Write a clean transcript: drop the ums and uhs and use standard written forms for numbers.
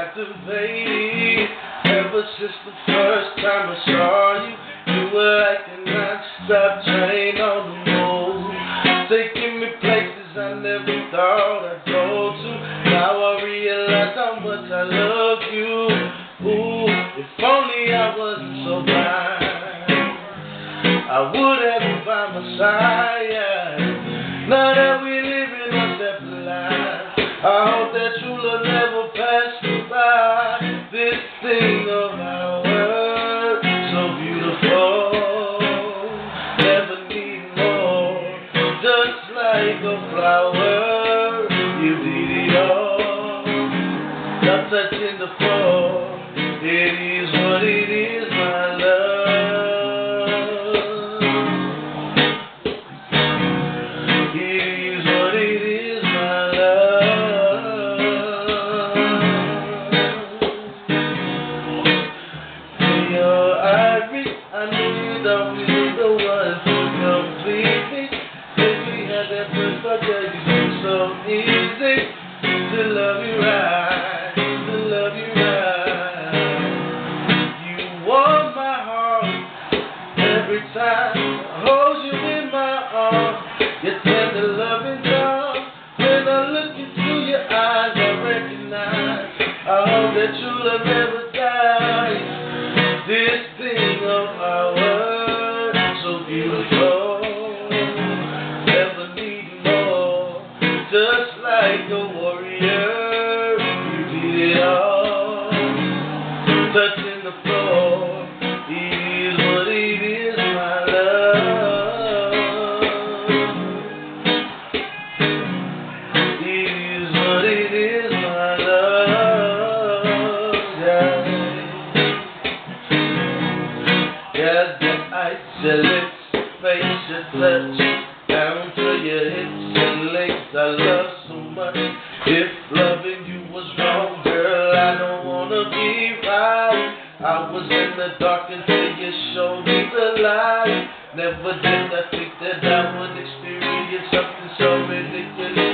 captivated. Ever since the first time I saw you, you were acting non-stop, train on the move, taking me places I never thought I'd go to. Now I realize how much I love you. Ooh, if only I wasn't so blind, I would have you by my side. Now that we live in our separate lives, I hope that true love never pass me by. This thing of our world, so beautiful, never need more. Just like a flower, you did it all. Not touching the floor, it is what it is, my love. It is what it is, my love. You're Irie, I knew you thought we were the ones to complete me. If we had that first thought, yeah, you seem so easy to love you right, to love you right. You warm my heart every time I hold you in my arms. Your tender loving arms. When I look into your eyes, I recognize. I hope that true love never dies. This thing of our world, so beautiful, never need more. Just like a warrior, you did it all. Touching the floor, it is what it is, my love. It is what it is, my love. Yeah. Yeah, the ice, your lips, face, your touch, down to your hips and legs. I love so much. If loving you was wrong, girl, I don't wanna be right. I was in the dark until you showed me the light. Never did I think that I would experience something so ridiculous.